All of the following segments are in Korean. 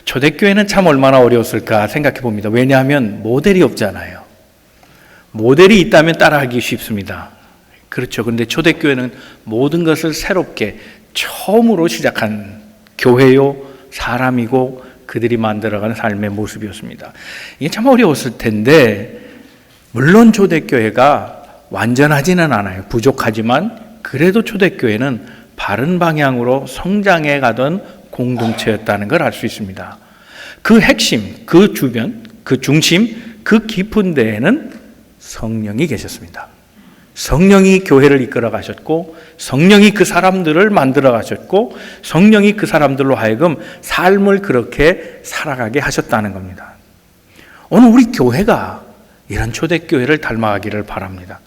초대교회는 참 얼마나 어려웠을까 생각해 봅니다. 왜냐하면 모델이 없잖아요. 모델이 있다면 따라하기 쉽습니다. 그렇죠. 그런데 초대교회는 모든 것을 새롭게 처음으로 시작한 교회요, 사람이고 그들이 만들어가는 삶의 모습이었습니다. 이게 참 어려웠을 텐데, 물론 초대교회가 완전하지는 않아요. 부족하지만 그래도 초대교회는 바른 방향으로 성장해 가던 공동체였다는 걸 알 수 있습니다. 그 핵심, 그 주변, 그 중심, 그 깊은 데에는 성령이 계셨습니다. 성령이 교회를 이끌어 가셨고, 성령이 그 사람들을 만들어 가셨고, 성령이 그 사람들로 하여금 삶을 그렇게 살아가게 하셨다는 겁니다. 오늘 우리 교회가 이런 초대교회를 닮아가기를 바랍니다.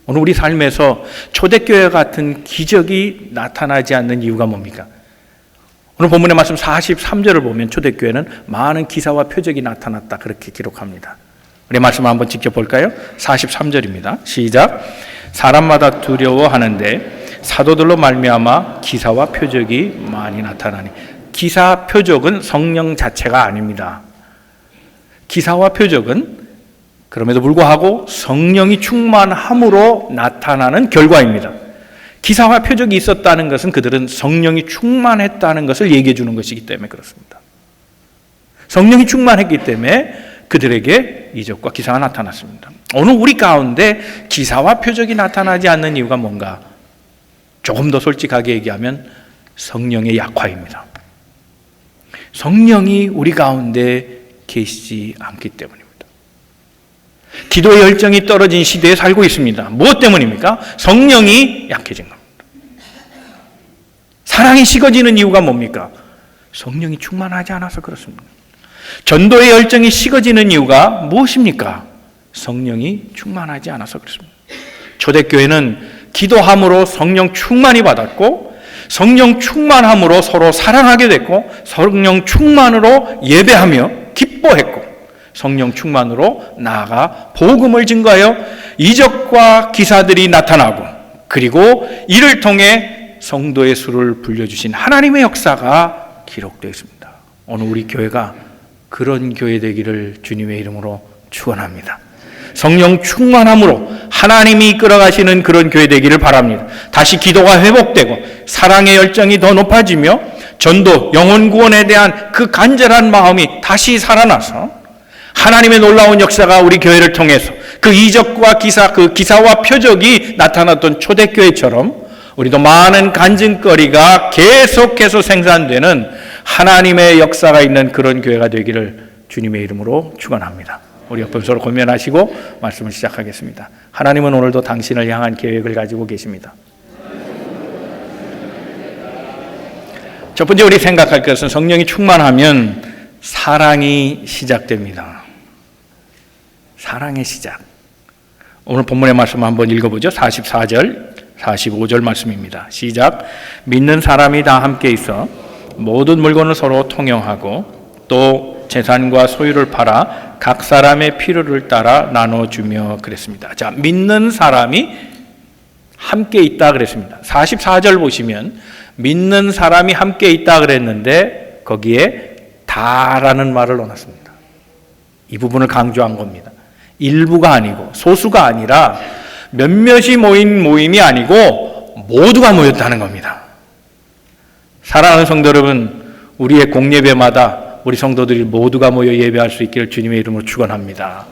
오늘 우리 삶에서 초대교회 같은 기적이 나타나지 않는 이유가 뭡니까? 오늘 본문의 말씀 43절을 보면 초대교회는 많은 기사와 표적이 나타났다, 그렇게 기록합니다. 우리 말씀 한번 직접 볼까요? 43절입니다. 시작. 사람마다 두려워하는데 사도들로 말미암아 기사와 표적이 많이 나타나니. 기사, 표적은 성령 자체가 아닙니다. 기사와 표적은 그럼에도 불구하고 성령이 충만함으로 나타나는 결과입니다. 기사와 표적이 있었다는 것은 그들은 성령이 충만했다는 것을 얘기해 주는 것이기 때문에 그렇습니다. 성령이 충만했기 때문에 그들에게 이적과 기사가 나타났습니다. 오늘 우리 가운데 기사와 표적이 나타나지 않는 이유가 뭔가? 조금 더 솔직하게 얘기하면 성령의 약화입니다. 성령이 우리 가운데 계시지 않기 때문입니다. 기도의 열정이 떨어진 시대에 살고 있습니다. 무엇 때문입니까? 성령이 약해진 겁니다. 사랑이 식어지는 이유가 뭡니까? 성령이 충만하지 않아서 그렇습니다. 전도의 열정이 식어지는 이유가 무엇입니까? 성령이 충만하지 않아서 그렇습니다. 초대교회는 기도함으로 성령 충만히 받았고, 성령 충만함으로 서로 사랑하게 됐고, 성령 충만으로 예배하며 기뻐했고, 성령 충만으로 나아가 복음을 증거하여 이적과 기사들이 나타나고, 그리고 이를 통해 성도의 수를 불려주신 하나님의 역사가 기록되어 있습니다. 오늘 우리 교회가 그런 교회 되기를 주님의 이름으로 축원합니다. 성령 충만함으로 하나님이 이끌어가시는 그런 교회 되기를 바랍니다. 다시 기도가 회복되고 사랑의 열정이 더 높아지며 전도, 영혼 구원에 대한 그 간절한 마음이 다시 살아나서 하나님의 놀라운 역사가 우리 교회를 통해서 그 이적과 기사, 그 기사와 표적이 나타났던 초대교회처럼 우리도 많은 간증거리가 계속해서 생산되는 하나님의 역사가 있는 그런 교회가 되기를 주님의 이름으로 축원합니다. 우리 옆에 서로 고면하시고 말씀을 시작하겠습니다. 하나님은 오늘도 당신을 향한 계획을 가지고 계십니다. 첫 번째 우리 생각할 것은 성령이 충만하면 사랑이 시작됩니다. 사랑의 시작. 오늘 본문의 말씀 한번 읽어보죠. 44절, 45절 말씀입니다. 시작. 믿는 사람이 다 함께 있어 모든 물건을 서로 통용하고 또 재산과 소유를 팔아 각 사람의 필요를 따라 나눠주며 그랬습니다. 자, 믿는 사람이 함께 있다 그랬습니다. 44절 보시면 믿는 사람이 함께 있다 그랬는데 거기에 다라는 말을 넣어놨습니다. 이 부분을 강조한 겁니다. 일부가 아니고 소수가 아니라 몇몇이 모인 모임이 아니고 모두가 모였다는 겁니다. 사랑하는 성도 여러분, 우리의 공예배마다 우리 성도들이 모두가 모여 예배할 수 있기를 주님의 이름으로 축원합니다.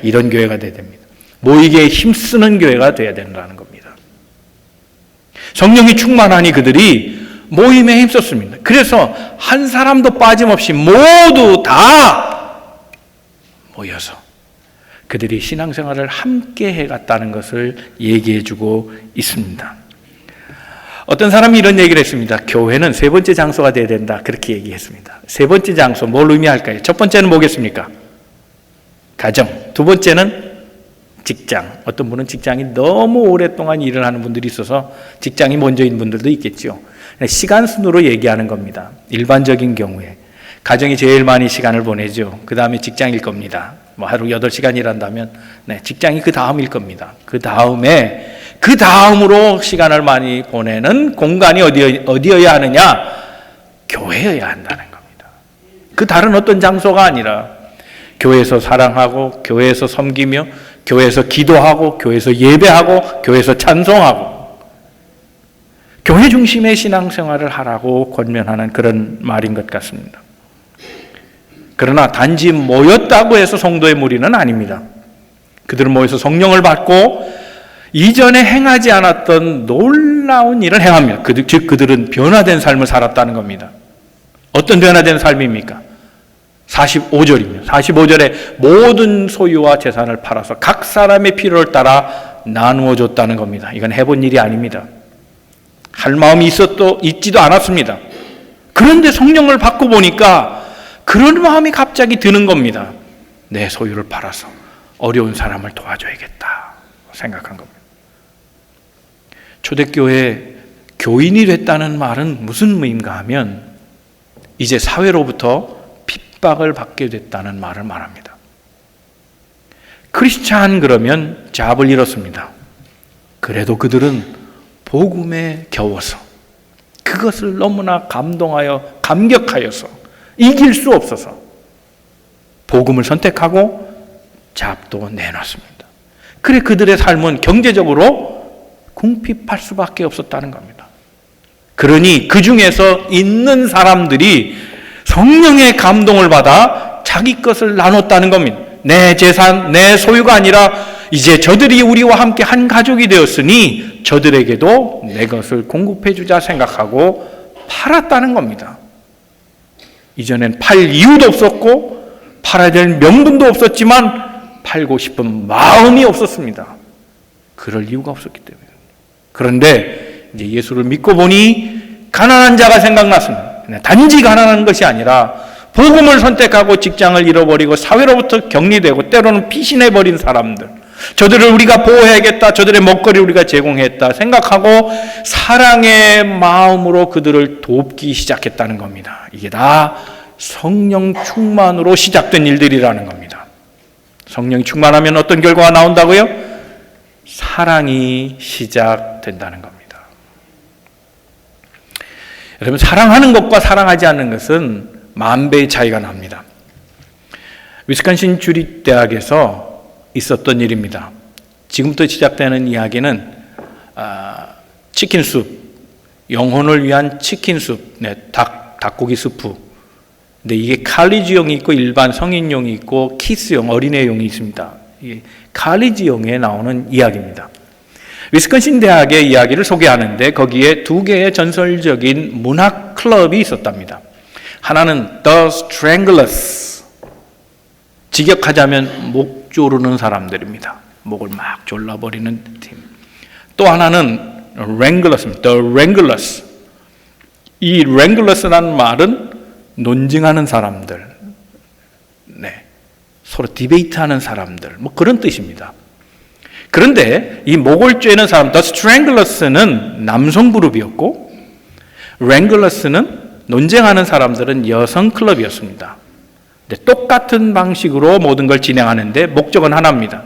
이런 교회가 돼야 됩니다. 모이기에 힘쓰는 교회가 돼야 된다는 겁니다. 성령이 충만하니 그들이 모임에 힘썼습니다. 그래서 한 사람도 빠짐없이 모두 다 모여서 그들이 신앙생활을 함께 해갔다는 것을 얘기해주고 있습니다. 어떤 사람이 이런 얘기를 했습니다. 교회는 세 번째 장소가 돼야 된다, 그렇게 얘기했습니다. 세 번째 장소 뭘 의미할까요? 첫 번째는 뭐겠습니까? 가정. 두 번째는 직장. 어떤 분은 직장이 너무 오랫동안 일을 하는 분들이 있어서 직장이 먼저인 분들도 있겠죠. 시간 순으로 얘기하는 겁니다. 일반적인 경우에 가정이 제일 많이 시간을 보내죠. 그 다음에 직장일 겁니다. 뭐 하루 8시간 일한다면 직장이 그 다음일 겁니다. 그 다음으로 시간을 많이 보내는 공간이 어디여야 하느냐? 교회여야 한다는 겁니다. 그 다른 어떤 장소가 아니라 교회에서 사랑하고, 교회에서 섬기며, 교회에서 기도하고, 교회에서 예배하고, 교회에서 찬송하고, 교회 중심의 신앙생활을 하라고 권면하는 그런 말인 것 같습니다. 그러나 단지 모였다고 해서 성도의 무리는 아닙니다. 그들은 모여서 성령을 받고 이전에 행하지 않았던 놀라운 일을 행합니다. 즉 그들은 변화된 삶을 살았다는 겁니다. 어떤 변화된 삶입니까? 45절입니다. 45절에 모든 소유와 재산을 팔아서 각 사람의 필요를 따라 나누어 줬다는 겁니다. 이건 해본 일이 아닙니다. 할 마음이 있지도 않았습니다. 그런데 성령을 받고 보니까 그런 마음이 갑자기 드는 겁니다. 내 소유를 팔아서 어려운 사람을 도와줘야겠다 생각한 겁니다. 초대교회 교인이 됐다는 말은 무슨 의미인가 하면 이제 사회로부터 핍박을 받게 됐다는 말을 말합니다. 크리스찬 그러면 잡을 잃었습니다. 그래도 그들은 복음에 겨워서 그것을 너무나 감동하여 감격하여서 이길 수 없어서 복음을 선택하고 잡도 내놨습니다. 그래 그들의 삶은 경제적으로 궁핍할 수밖에 없었다는 겁니다. 그러니 그 중에서 있는 사람들이 성령의 감동을 받아 자기 것을 나눴다는 겁니다. 내 재산, 내 소유가 아니라 이제 저들이 우리와 함께 한 가족이 되었으니 저들에게도 내 것을 공급해 주자 생각하고 팔았다는 겁니다. 이전엔 팔 이유도 없었고 팔아야 될 명분도 없었지만 팔고 싶은 마음이 없었습니다. 그럴 이유가 없었기 때문에. 그런데 이제 예수를 믿고 보니 가난한 자가 생각났습니다. 단지 가난한 것이 아니라 복음을 선택하고 직장을 잃어버리고 사회로부터 격리되고 때로는 피신해버린 사람들, 저들을 우리가 보호해야겠다, 저들의 먹거리를 우리가 제공했다 생각하고 사랑의 마음으로 그들을 돕기 시작했다는 겁니다. 이게 다 성령 충만으로 시작된 일들이라는 겁니다. 성령이 충만하면 어떤 결과가 나온다고요? 사랑이 시작된다는 겁니다. 여러분, 사랑하는 것과 사랑하지 않는 것은 만배의 차이가 납니다. 위스콘신 주립대학에서 있었던 일입니다. 지금부터 시작되는 이야기는 치킨숲, 영혼을 위한 치킨숲, 닭고기 수프. 근데 이게 칼리지용이 있고 일반 성인용이 있고 키스용, 어린애용이 있습니다. 이게 칼리지용에 나오는 이야기입니다. 위스콘신 대학의 이야기를 소개하는데 거기에 두 개의 전설적인 문학 클럽이 있었답니다. 하나는 The Stranglers, 직역하자면 목 조르는 사람들입니다. 목을 막 졸라버리는 팀. 또 하나는 Wranglers, The Wranglers. 이 Wranglers라는 말은 논증하는 사람들, 서로 디베이트하는 사람들, 뭐 그런 뜻입니다. 그런데 이 목을 쬐는 사람, The Stranglers는 남성 그룹이었고 Wranglers는 논쟁하는 사람들은 여성 클럽이었습니다. 똑같은 방식으로 모든 걸 진행하는데 목적은 하나입니다.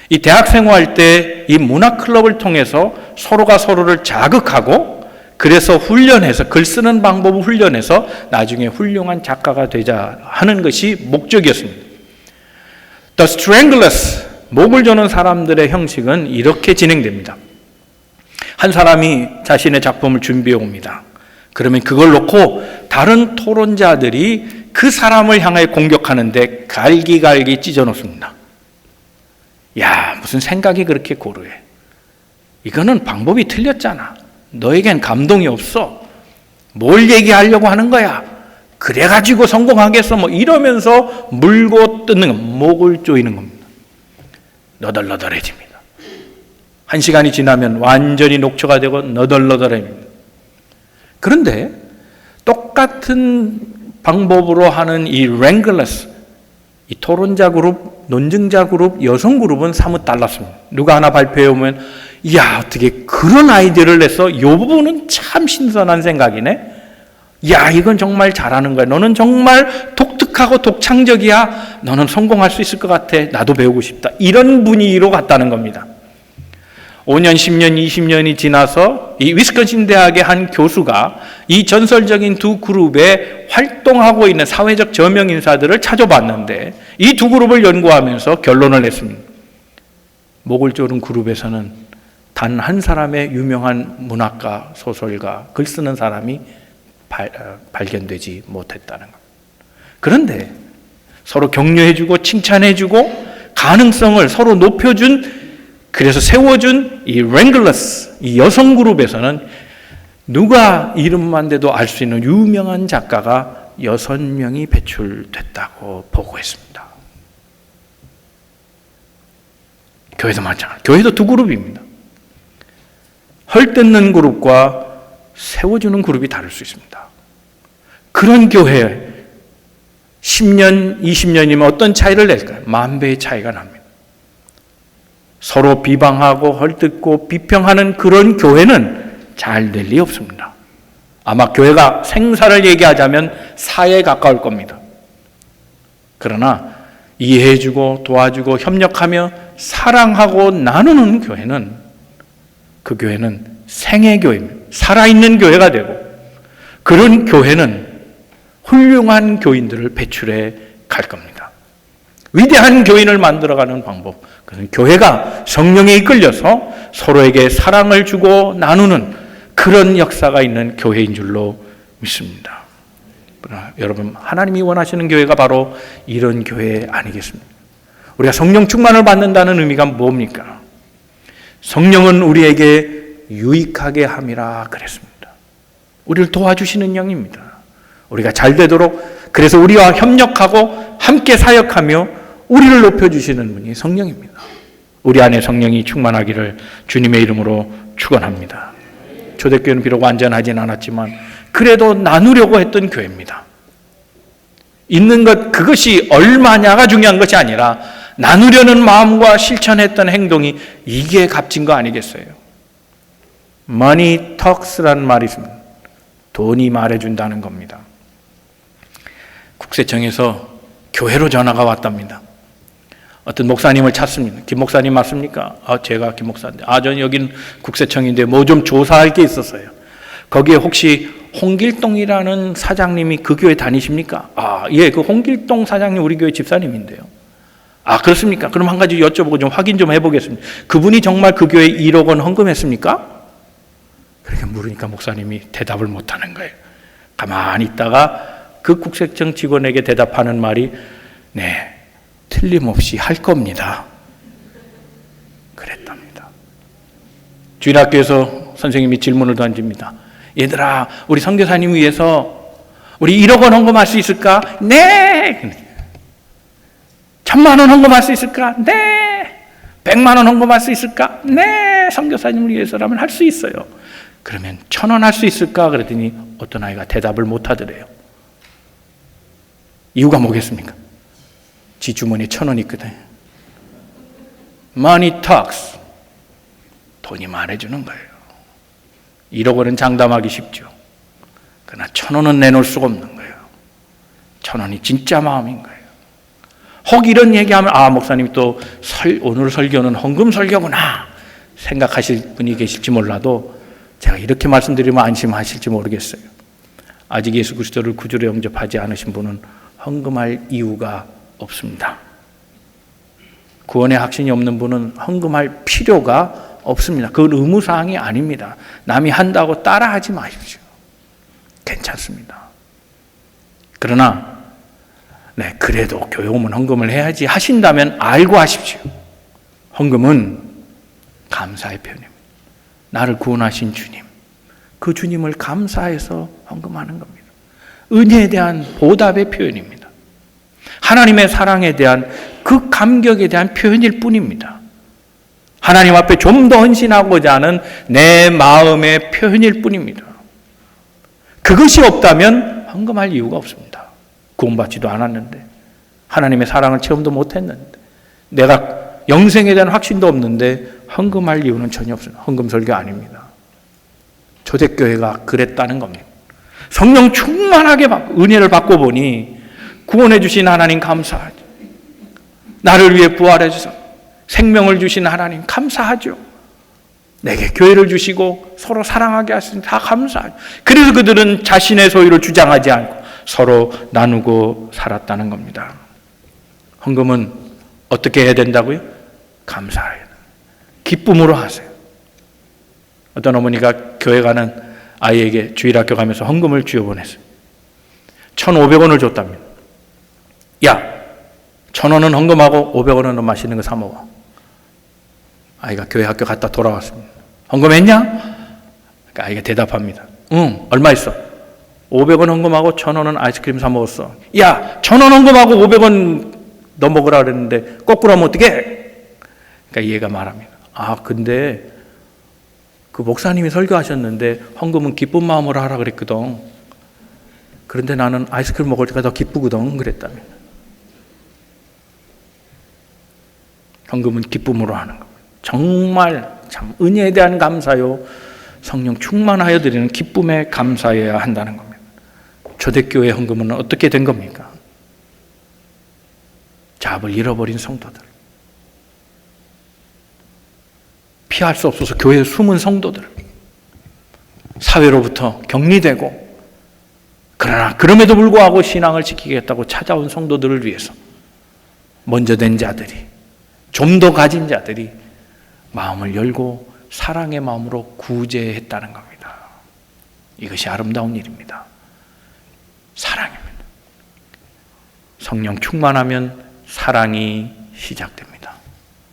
이 대학 생활 때 이 문학 클럽을 통해서 서로가 서로를 자극하고 그래서 훈련해서 글 쓰는 방법을 훈련해서 나중에 훌륭한 작가가 되자 하는 것이 목적이었습니다. The Stranglers, 목을 조는 사람들의 형식은 이렇게 진행됩니다. 한 사람이 자신의 작품을 준비해 옵니다. 그러면 그걸 놓고 다른 토론자들이 그 사람을 향해 공격하는데 갈기갈기 찢어 놓습니다. 야, 무슨 생각이 그렇게 고루해. 이거는 방법이 틀렸잖아. 너에겐 감동이 없어. 뭘 얘기하려고 하는 거야. 그래가지고 성공하겠어. 뭐 이러면서 물고 뜯는 거, 목을 조이는 겁니다. 너덜너덜해집니다. 1시간이 지나면 완전히 녹초가 되고 너덜너덜해집니다. 그런데 똑같은 방법으로 하는 이 Wranglers, 이 토론자 그룹, 논증자 그룹, 여성 그룹은 사뭇 달랐습니다. 누가 하나 발표해 오면 야, 어떻게 그런 아이디어를 내서 이 부분은 참 신선한 생각이네. 야, 이건 정말 잘하는 거야. 너는 정말 독특하고 독창적이야. 너는 성공할 수 있을 것 같아. 나도 배우고 싶다. 이런 분위기로 갔다는 겁니다. 5년, 10년, 20년이 지나서 이 위스콘신 대학의 한 교수가 이 전설적인 두 그룹의 활동하고 있는 사회적 저명 인사들을 찾아봤는데 이 두 그룹을 연구하면서 결론을 냈습니다. 목을 조른 그룹에서는 단 한 사람의 유명한 문학가, 소설가, 글 쓰는 사람이 발견되지 못했다는 것. 그런데 서로 격려해주고 칭찬해주고 가능성을 서로 높여준, 그래서 세워준 이 랭글러스, 이 여성 그룹에서는 누가 이름만 대도 알 수 있는 유명한 작가가 6명이 배출됐다고 보고했습니다. 교회도 마찬가지. 교회도 두 그룹입니다. 헐뜯는 그룹과 세워주는 그룹이 다를 수 있습니다. 그런 교회 10년, 20년이면 어떤 차이를 낼까요? 10,000배의 차이가 납니다. 서로 비방하고 헐뜯고 비평하는 그런 교회는 잘 될 리 없습니다. 아마 교회가 생사를 얘기하자면 사에 가까울 겁니다. 그러나 이해해주고 도와주고 협력하며 사랑하고 나누는 교회는, 그 교회는 생애 교회입니다. 살아있는 교회가 되고, 그런 교회는 훌륭한 교인들을 배출해 갈 겁니다. 위대한 교인을 만들어가는 방법, 그것은 교회가 성령에 이끌려서 서로에게 사랑을 주고 나누는 그런 역사가 있는 교회인 줄로 믿습니다. 그러나 여러분, 하나님이 원하시는 교회가 바로 이런 교회 아니겠습니까? 우리가 성령 충만을 받는다는 의미가 뭡니까? 성령은 우리에게 유익하게 함이라 그랬습니다. 우리를 도와주시는 영입니다. 우리가 잘 되도록, 그래서 우리와 협력하고 함께 사역하며 우리를 높여주시는 분이 성령입니다. 우리 안에 성령이 충만하기를 주님의 이름으로 축원합니다. 초대교회는 비록 완전하진 않았지만 그래도 나누려고 했던 교회입니다. 있는 것, 그것이 얼마냐가 중요한 것이 아니라 나누려는 마음과 실천했던 행동이, 이게 값진 거 아니겠어요? Money talks라는 말이 있습니다. 돈이 말해준다는 겁니다. 국세청에서 교회로 전화가 왔답니다. 어떤 목사님을 찾습니다. 김 목사님 맞습니까? 제가 김 목사인데. 저는 여긴 국세청인데 뭐 좀 조사할 게 있었어요. 거기에 혹시 홍길동이라는 사장님이 그 교회 다니십니까? 예, 그 홍길동 사장님 우리 교회 집사님인데요. 그렇습니까? 그럼 한 가지 여쭤보고 좀 확인 좀 해보겠습니다. 그분이 정말 그 교회에 1억 원 헌금했습니까? 그렇게 물으니까 목사님이 대답을 못하는 거예요. 가만히 있다가 그 국세청 직원에게 대답하는 말이, 네, 틀림없이 할 겁니다. 그랬답니다. 주일학교에서 선생님이 질문을 던집니다. 얘들아, 우리 선교사님 위해서 우리 1억 원 헌금할 수 있을까? 네! 1,000만 원 헌금할 수 있을까? 네! 100만 원 헌금할 수 있을까? 네! 선교사님을 위해서라면 할 수 있어요. 그러면 1,000원 할 수 있을까? 그랬더니 어떤 아이가 대답을 못 하더래요. 이유가 뭐겠습니까? 지 주머니에 1,000원 있거든. Money talks. 돈이 말해주는 거예요. 1억 원은 장담하기 쉽죠. 그러나 1,000원은 내놓을 수가 없는 거예요. 1,000원이 진짜 마음인 거예요. 혹 이런 얘기하면, 목사님이 또 오늘 설교는 헌금 설교구나 생각하실 분이 계실지 몰라도, 제가 이렇게 말씀드리면 안심하실지 모르겠어요. 아직 예수 그리스도를 구주로 영접하지 않으신 분은 헌금할 이유가 없습니다. 구원의 확신이 없는 분은 헌금할 필요가 없습니다. 그건 의무사항이 아닙니다. 남이 한다고 따라하지 마십시오. 괜찮습니다. 그러나 그래도 교회 오면 헌금을 해야지 하신다면 알고 하십시오. 헌금은 감사의 표현입니다. 나를 구원하신 주님, 그 주님을 감사해서 헌금하는 겁니다. 은혜에 대한 보답의 표현입니다. 하나님의 사랑에 대한 그 감격에 대한 표현일 뿐입니다. 하나님 앞에 좀 더 헌신하고자 하는 내 마음의 표현일 뿐입니다. 그것이 없다면 헌금할 이유가 없습니다. 구원받지도 않았는데, 하나님의 사랑을 체험도 못했는데, 내가 영생에 대한 확신도 없는데 헌금할 이유는 전혀 없습니다. 헌금 설교 아닙니다. 초대교회가 그랬다는 겁니다. 성령 충만하게 받고 은혜를 받고 보니 구원해 주신 하나님 감사하죠. 나를 위해 부활해 주셔서 생명을 주신 하나님 감사하죠. 내게 교회를 주시고 서로 사랑하게 하시니 다 감사하죠. 그래서 그들은 자신의 소유를 주장하지 않고 서로 나누고 살았다는 겁니다. 헌금은 어떻게 해야 된다고요? 감사해요. 기쁨으로 하세요. 어떤 어머니가 교회 가는 아이에게 주일학교 가면서 헌금을 쥐어보냈어요. 1,500원을 줬답니다. 야, 1,000원은 헌금하고 500원은 맛있는 거 사 먹어. 아이가 교회 학교 갔다 돌아왔습니다. 헌금했냐? 그러니까 아이가 대답합니다. 응, 얼마 있어? 500원 헌금하고 1,000원은 아이스크림 사 먹었어. 야, 1,000원 헌금하고 500원 너 먹으라 그랬는데 거꾸로 하면 어떡해? 그러니까 얘가 말합니다. 아, 근데 그 목사님이 설교하셨는데 헌금은 기쁜 마음으로 하라 그랬거든. 그런데 나는 아이스크림 먹을 때가 더 기쁘거든 그랬다며. 헌금은 기쁨으로 하는 겁니다. 정말 참 은혜에 대한 감사요, 성령 충만하여 드리는 기쁨에 감사해야 한다는 겁니다. 초대교회 헌금은 어떻게 된 겁니까? 잡을 잃어버린 성도들, 피할 수 없어서 교회에 숨은 성도들, 사회로부터 격리되고 그러나 그럼에도 불구하고 신앙을 지키겠다고 찾아온 성도들을 위해서 먼저 된 자들이, 좀 더 가진 자들이 마음을 열고 사랑의 마음으로 구제했다는 겁니다. 이것이 아름다운 일입니다. 사랑입니다. 성령 충만하면 사랑이 시작됩니다.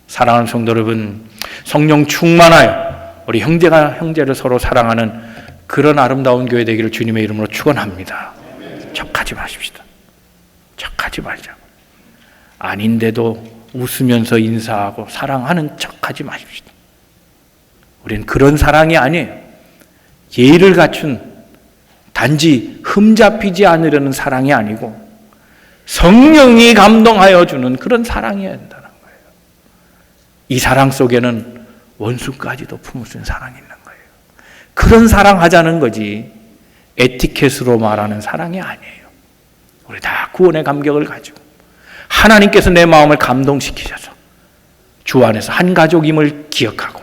사랑하는 성도 여러분, 성령 충만하여 우리 형제가 형제를 서로 사랑하는 그런 아름다운 교회 되기를 주님의 이름으로 축원합니다. 척하지 마십시다. 척하지 말자. 아닌데도 웃으면서 인사하고 사랑하는 척하지 마십시다. 우리는 그런 사랑이 아니에요. 예의를 갖춘, 단지 흠잡히지 않으려는 사랑이 아니고 성령이 감동하여 주는 그런 사랑이어야 한다는 거예요. 이 사랑 속에는 원수까지도 품을 수 있는 사랑이 있는 거예요. 그런 사랑하자는 거지 에티켓으로 말하는 사랑이 아니에요. 우리 다 구원의 감격을 가지고 하나님께서 내 마음을 감동시키셔서 주 안에서 한 가족임을 기억하고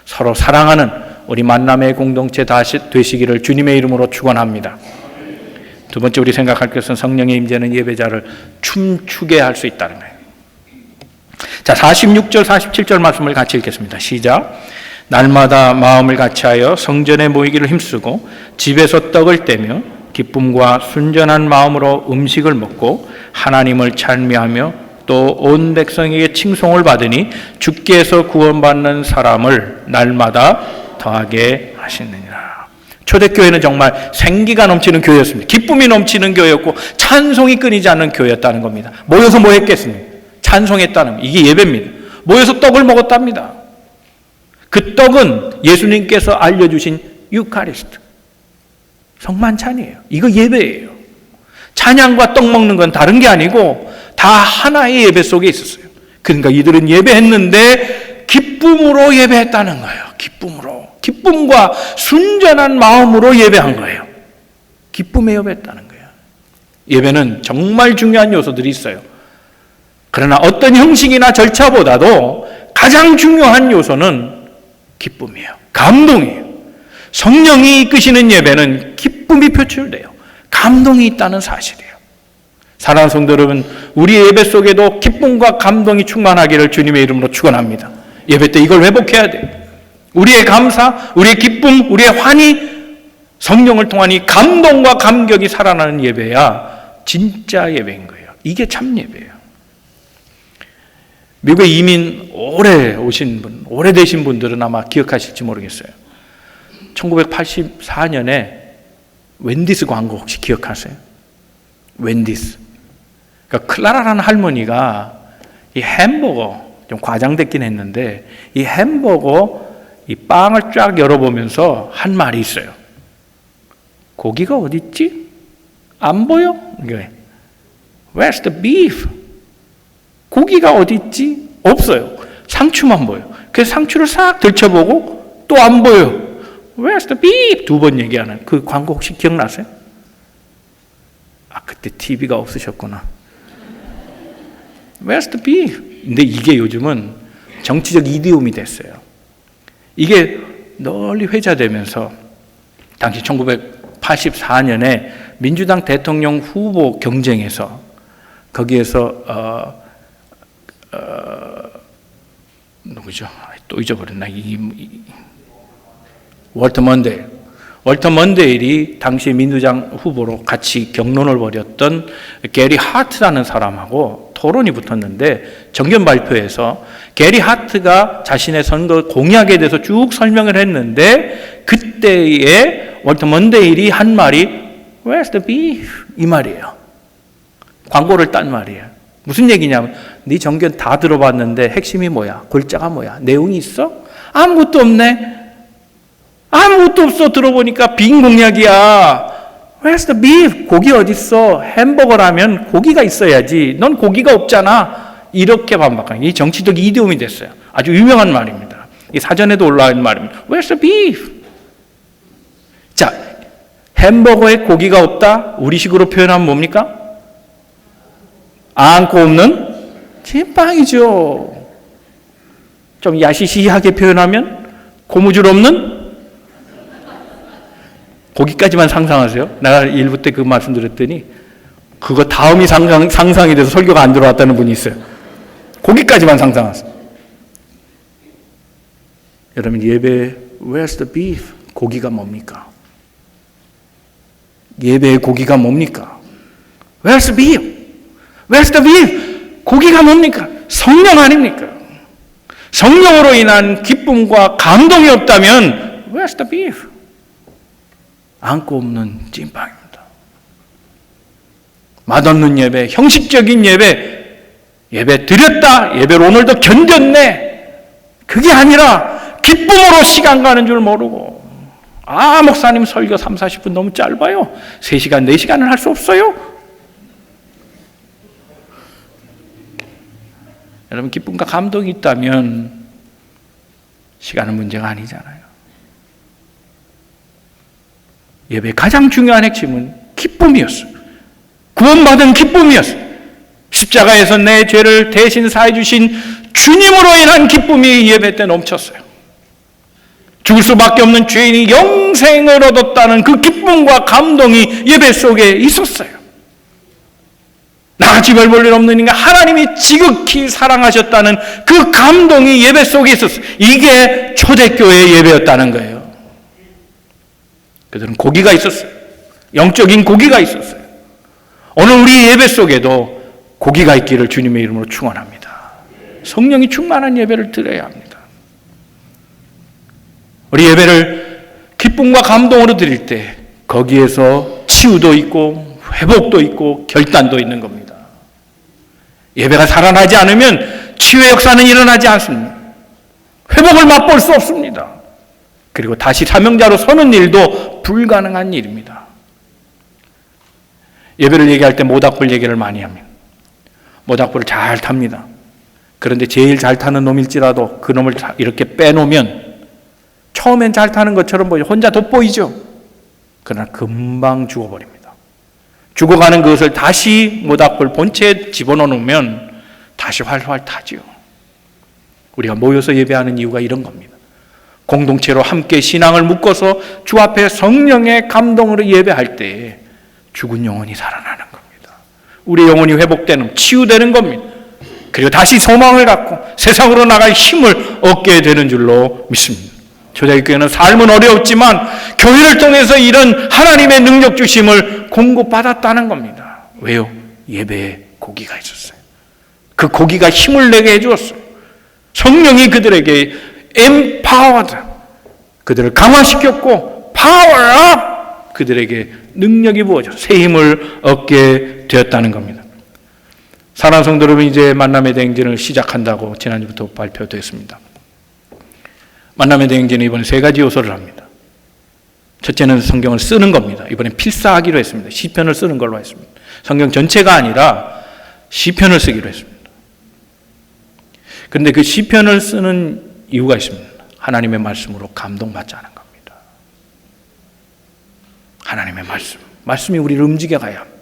서로 사랑하는 우리 만남의 공동체 다시 되시기를 주님의 이름으로 축원합니다. 두 번째 우리 생각할 것은 성령의 임재는 예배자를 춤추게 할 수 있다는 거예요. 자, 46절 47절 말씀을 같이 읽겠습니다. 시작. 날마다 마음을 같이하여 성전에 모이기를 힘쓰고 집에서 떡을 떼며 기쁨과 순전한 마음으로 음식을 먹고 하나님을 찬미하며 또 온 백성에게 칭송을 받으니 주께서 구원받는 사람을 날마다 더하게 하시느니라. 초대교회는 정말 생기가 넘치는 교회였습니다. 기쁨이 넘치는 교회였고 찬송이 끊이지 않는 교회였다는 겁니다. 모여서 뭐 했겠습니까? 찬송했다는 겁니다. 이게 예배입니다. 모여서 떡을 먹었답니다. 그 떡은 예수님께서 알려주신 유카리스트, 성만찬이에요. 이거 예배예요. 찬양과 떡 먹는 건 다른 게 아니고 다 하나의 예배 속에 있었어요. 그러니까 이들은 예배했는데 기쁨으로 예배했다는 거예요. 기쁨으로. 기쁨과 순전한 마음으로 예배한 거예요. 기쁨에 예배했다는 거예요. 예배는 정말 중요한 요소들이 있어요. 그러나 어떤 형식이나 절차보다도 가장 중요한 요소는 기쁨이에요. 감동이에요. 성령이 이끄시는 예배는 기쁨이 표출돼요. 감동이 있다는 사실이에요. 사랑하는 성도 여러분, 우리 예배 속에도 기쁨과 감동이 충만하기를 주님의 이름으로 축원합니다. 예배 때 이걸 회복해야 돼요. 우리의 감사, 우리의 기쁨, 우리의 환희, 성령을 통한 이 감동과 감격이 살아나는 예배야 진짜 예배인 거예요. 이게 참 예배예요. 미국에 이민 오래 오신 분, 오래되신 분들은 아마 기억하실지 모르겠어요. 1984년에 웬디스 광고 혹시 기억하세요? 웬디스. 그러니까 클라라라는 할머니가 이 햄버거, 좀 과장됐긴 했는데 이 햄버거 이 빵을 쫙 열어보면서 한 말이 있어요. 고기가 어디 있지? 안 보여? Where's the beef? 고기가 어디 있지? 없어요. 상추만 보여. 그래서 상추를 싹 들춰보고 또 안 보여. Where's the beef? 두 번 얘기하는 그 광고 혹시 기억나세요? 아, 그때 TV가 없으셨구나. Where's the beef? 근데 이게 요즘은 정치적 이디옴이 됐어요. 이게 널리 회자되면서 당시 1984년에 민주당 대통령 후보 경쟁에서 거기에서 누구죠? 또 잊어버렸나? 월터 먼데일이 당시 민주당 후보로 같이 경론을 벌였던 게리 하트라는 사람하고 토론이 붙었는데 정견 발표에서 게리 하트가 자신의 선거 공약에 대해서 쭉 설명을 했는데 그때에 월터 먼데일이 한 말이 Where's the beef? 이 말이에요. 광고를 딴 말이에요. 무슨 얘기냐면 네 정견 다 들어봤는데 핵심이 뭐야? 골자가 뭐야? 내용이 있어? 아무것도 없네. 아무것도 없어. 들어보니까 빈 공약이야. Where's the beef? 고기 어딨어? 햄버거라면 고기가 있어야지. 넌 고기가 없잖아. 이렇게 반박하는 이 정치적 이디옴이 됐어요. 아주 유명한 말입니다. 이 사전에도 올라와 있는 말입니다. Where's the beef? 자, 햄버거에 고기가 없다? 우리식으로 표현하면 뭡니까? 안고 없는 찐빵이죠. 좀 야시시하게 표현하면 고무줄 없는 거기까지만 상상하세요. 내가 일부 때 그 말씀 드렸더니 그거 다음이 상상이 돼서 설교가 안 들어왔다는 분이 있어요. 거기까지만 상상하세요. 여러분 예배 Where's the beef? 고기가 뭡니까? 예배의 고기가 뭡니까? Where's the beef? Where's the beef? 고기가 뭡니까? 성령 아닙니까? 성령으로 인한 기쁨과 감동이 없다면 Where's the beef? 안고 없는 찐빵입니다. 맛없는 예배, 형식적인 예배 드렸다, 예배를 오늘도 견뎠네. 그게 아니라 기쁨으로 시간 가는 줄 모르고 목사님 설교 30-40분 너무 짧아요. 3시간, 4시간을 할 수 없어요. 여러분 기쁨과 감동이 있다면 시간은 문제가 아니잖아요. 예배의 가장 중요한 핵심은 기쁨이었어요. 구원받은 기쁨이었어요. 십자가에서 내 죄를 대신 사해 주신 주님으로 인한 기쁨이 예배 때 넘쳤어요. 죽을 수밖에 없는 죄인이 영생을 얻었다는 그 기쁨과 감동이 예배 속에 있었어요. 나같이 별 볼 일 없는 인간 하나님이 지극히 사랑하셨다는 그 감동이 예배 속에 있었어요. 이게 초대교회의 예배였다는 거예요. 그들은 고기가 있었어요. 영적인 고기가 있었어요. 오늘 우리 예배 속에도 고기가 있기를 주님의 이름으로 축원합니다. 성령이 충만한 예배를 드려야 합니다. 우리 예배를 기쁨과 감동으로 드릴 때 거기에서 치유도 있고 회복도 있고 결단도 있는 겁니다. 예배가 살아나지 않으면 치유의 역사는 일어나지 않습니다. 회복을 맛볼 수 없습니다. 그리고 다시 사명자로 서는 일도 불가능한 일입니다. 예배를 얘기할 때 모닥불 얘기를 많이 합니다. 모닥불을 잘 탑니다. 그런데 제일 잘 타는 놈일지라도 그 놈을 이렇게 빼놓으면 처음엔 잘 타는 것처럼 보이죠. 혼자 돋보이죠. 그러나 금방 죽어버립니다. 죽어가는 그것을 다시 모닥불 본체에 집어넣으면 다시 활활 타지요. 우리가 모여서 예배하는 이유가 이런 겁니다. 공동체로 함께 신앙을 묶어서 주 앞에 성령의 감동으로 예배할 때 죽은 영혼이 살아나는 겁니다. 우리 영혼이 회복되는, 치유되는 겁니다. 그리고 다시 소망을 갖고 세상으로 나갈 힘을 얻게 되는 줄로 믿습니다. 초대교회는 삶은 어려웠지만 교회를 통해서 이런 하나님의 능력 주심을 공급받았다는 겁니다. 왜요? 예배에 고기가 있었어요. 그 고기가 힘을 내게 해주었어요. 성령이 그들에게 empowered, 그들을 강화시켰고 power up, 그들에게 능력이 부어져 새 힘을 얻게 되었다는 겁니다. 사랑하는 성도 여러분, 이제 만남의 대행진을 시작한다고 지난주부터 발표됐습니다. 만남의 대행진은 이번에 3가지 요소를 합니다. 첫째는 성경을 쓰는 겁니다. 이번엔 필사하기로 했습니다. 시편을 쓰는 걸로 했습니다. 성경 전체가 아니라 시편을 쓰기로 했습니다. 그런데 그 시편을 쓰는 이유가 있습니다. 하나님의 말씀으로 감동받자는 겁니다. 하나님의 말씀이 우리를 움직여 가야 합니다.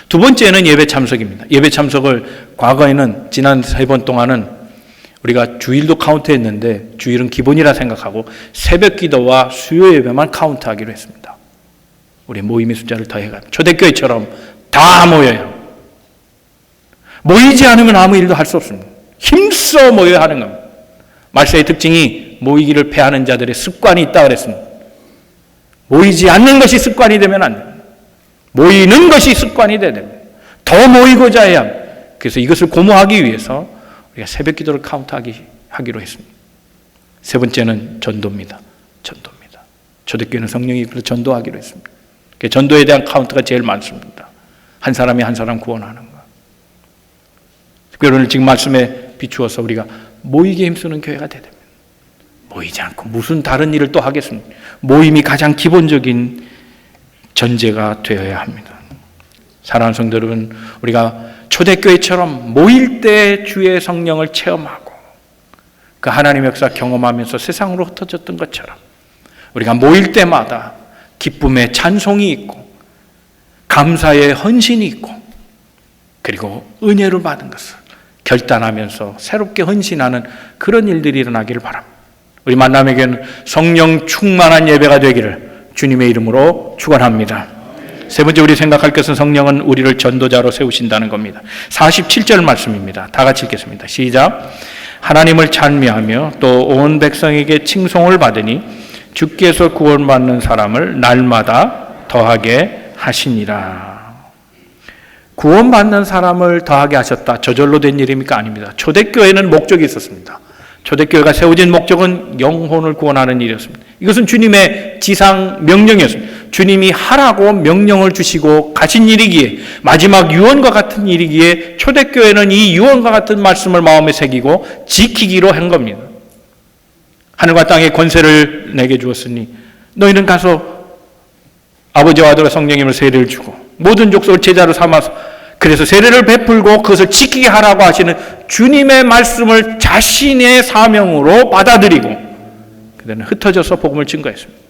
두 번째는 예배 참석입니다. 예배 참석을 과거에는 지난 3번 동안은 우리가 주일도 카운트했는데 주일은 기본이라 생각하고 새벽 기도와 수요 예배만 카운트하기로 했습니다. 우리 모임의 숫자를 더해가 초대교회처럼 다 모여요. 모이지 않으면 아무 일도 할 수 없습니다. 힘써 모여야 하는 겁니다. 말세의 특징이 모이기를 패하는 자들의 습관이 있다고 그랬습니다. 모이지 않는 것이 습관이 되면 안 됩니다. 모이는 것이 습관이 돼야 됩니다. 더 모이고자 해야 합니다. 그래서 이것을 고무하기 위해서 우리가 새벽 기도를 카운트하기로 했습니다. 세 번째는 전도입니다. 전도입니다. 초대교회는 성령이 이끌어 전도하기로 했습니다. 전도에 대한 카운트가 제일 많습니다. 한 사람이 한 사람 구원하는 것. 특별히 지금 말씀에 비추어서 우리가 모이기에 힘쓰는 교회가 되야 됩니다. 모이지 않고 무슨 다른 일을 또 하겠습니까? 모임이 가장 기본적인 전제가 되어야 합니다. 사랑하는 성도 여러분, 우리가 초대교회처럼 모일 때 주의 성령을 체험하고 그 하나님의 역사 경험하면서 세상으로 흩어졌던 것처럼 우리가 모일 때마다 기쁨의 찬송이 있고 감사의 헌신이 있고 그리고 은혜를 받은 것을 결단하면서 새롭게 헌신하는 그런 일들이 일어나기를 바랍니다. 우리 만남의 교회는 성령 충만한 예배가 되기를 주님의 이름으로 축원합니다. 세 번째 우리 생각할 것은 성령은 우리를 전도자로 세우신다는 겁니다. 47절 말씀입니다. 다 같이 읽겠습니다. 시작. 하나님을 찬미하며 또 온 백성에게 칭송을 받으니 주께서 구원받는 사람을 날마다 더하게 하시니라. 구원받는 사람을 더하게 하셨다. 저절로 된 일입니까? 아닙니다. 초대교회는 목적이 있었습니다. 초대교회가 세워진 목적은 영혼을 구원하는 일이었습니다. 이것은 주님의 지상 명령이었습니다. 주님이 하라고 명령을 주시고 가신 일이기에 마지막 유언과 같은 일이기에 초대교회는 이 유언과 같은 말씀을 마음에 새기고 지키기로 한 겁니다. 하늘과 땅의 권세를 내게 주었으니 너희는 가서 아버지와 아들과 성령님을 세례를 주고 모든 족속을 제자로 삼아서 그래서 세례를 베풀고 그것을 지키게 하라고 하시는 주님의 말씀을 자신의 사명으로 받아들이고 그들은 흩어져서 복음을 증거했습니다.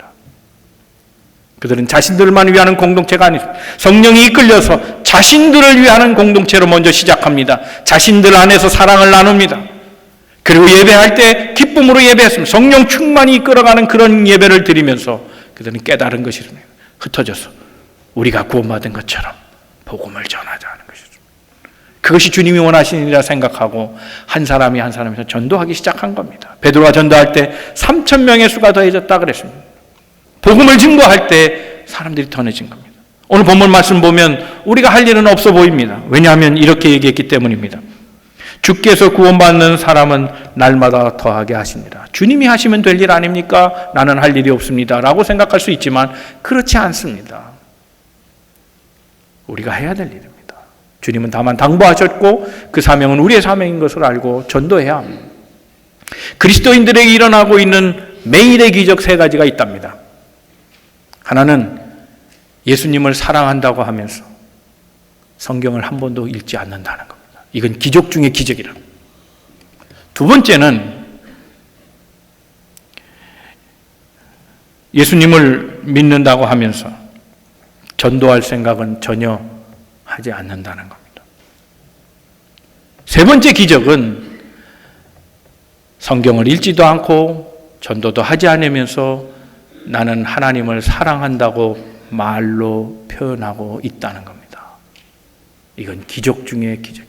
그들은 자신들만 위하는 공동체가 아닙니다. 성령이 이끌려서 자신들을 위하는 공동체로 먼저 시작합니다. 자신들 안에서 사랑을 나눕니다. 그리고 예배할 때 기쁨으로 예배했습니다. 성령 충만히 이끌어가는 그런 예배를 드리면서 그들은 깨달은 것이 있습니다. 흩어져서 우리가 구원받은 것처럼 복음을 전하자는 것이죠. 그것이 주님이 원하시는 일이라 생각하고 한 사람이 한 사람에서 전도하기 시작한 겁니다. 베드로가 전도할 때 3,000명의 수가 더해졌다 그랬습니다. 복음을 증거할 때 사람들이 더해진 겁니다. 오늘 본문 말씀 보면 우리가 할 일은 없어 보입니다. 왜냐하면 이렇게 얘기했기 때문입니다. 주께서 구원받는 사람은 날마다 더하게 하시니라. 주님이 하시면 될 일 아닙니까? 나는 할 일이 없습니다. 라고 생각할 수 있지만 그렇지 않습니다. 우리가 해야 될 일입니다. 주님은 다만 당부하셨고 그 사명은 우리의 사명인 것을 알고 전도해야 합니다. 그리스도인들에게 일어나고 있는 매일의 기적 세 가지가 있답니다. 하나는 예수님을 사랑한다고 하면서 성경을 한 번도 읽지 않는다는 겁니다. 이건 기적 중의 기적이라. 두 번째는 예수님을 믿는다고 하면서 전도할 생각은 전혀 하지 않는다는 겁니다. 세 번째 기적은 성경을 읽지도 않고 전도도 하지 않으면서 나는 하나님을 사랑한다고 말로 표현하고 있다는 겁니다. 이건 기적 중의 기적.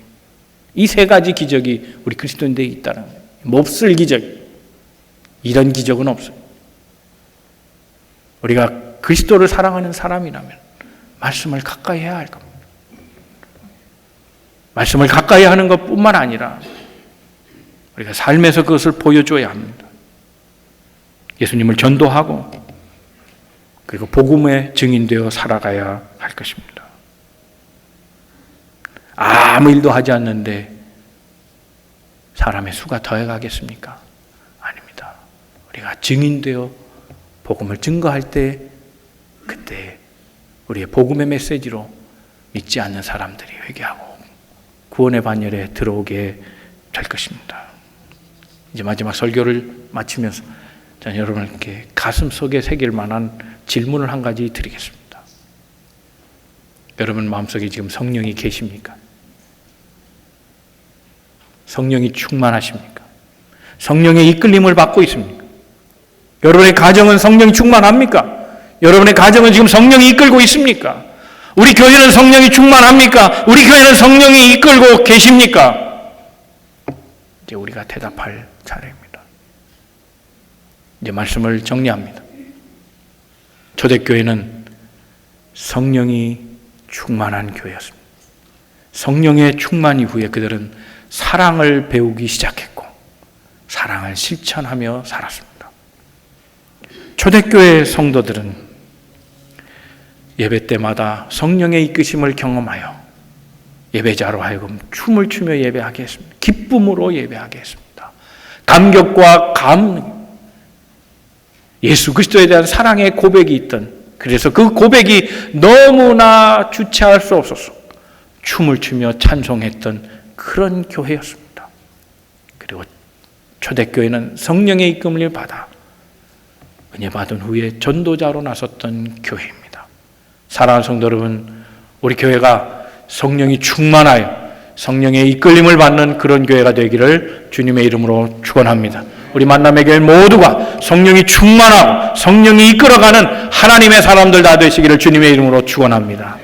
이 세 가지 기적이 우리 그리스도인들에 있다는 거예요. 몹쓸 기적. 이런 기적은 없어요. 우리가 그리스도를 사랑하는 사람이라면 말씀을 가까이 해야 할 겁니다. 말씀을 가까이 하는 것뿐만 아니라 우리가 삶에서 그것을 보여줘야 합니다. 예수님을 전도하고 그리고 복음의 증인되어 살아가야 할 것입니다. 아무 일도 하지 않는데 사람의 수가 더해가겠습니까? 아닙니다. 우리가 증인되어 복음을 증거할 때 그때 우리의 복음의 메시지로 믿지 않는 사람들이 회개하고 구원의 반열에 들어오게 될 것입니다. 이제 마지막 설교를 마치면서 저는 여러분께 가슴 속에 새길 만한 질문을 한 가지 드리겠습니다. 여러분 마음속에 지금 성령이 계십니까? 성령이 충만하십니까? 성령의 이끌림을 받고 있습니까? 여러분의 가정은 성령이 충만합니까? 여러분의 가정은 지금 성령이 이끌고 있습니까? 우리 교회는 성령이 충만합니까? 우리 교회는 성령이 이끌고 계십니까? 이제 우리가 대답할 차례입니다. 이제 말씀을 정리합니다. 초대교회는 성령이 충만한 교회였습니다. 성령의 충만 이후에 그들은 사랑을 배우기 시작했고 사랑을 실천하며 살았습니다. 초대교회 성도들은 예배 때마다 성령의 이끄심을 경험하여 예배자로 하여금 춤을 추며 예배하게 했습니다. 기쁨으로 예배하게 했습니다. 감격과 예수 그리스도에 대한 사랑의 고백이 있던, 그래서 그 고백이 너무나 주체할 수 없어서 춤을 추며 찬송했던 그런 교회였습니다. 그리고 초대교회는 성령의 이끌림을 받아 은혜 받은 후에 전도자로 나섰던 교회입니다. 사랑하는 성도 여러분, 우리 교회가 성령이 충만하여 성령의 이끌림을 받는 그런 교회가 되기를 주님의 이름으로 축원합니다. 우리 만남의 교회 모두가 성령이 충만하고 성령이 이끌어가는 하나님의 사람들 다 되시기를 주님의 이름으로 축원합니다.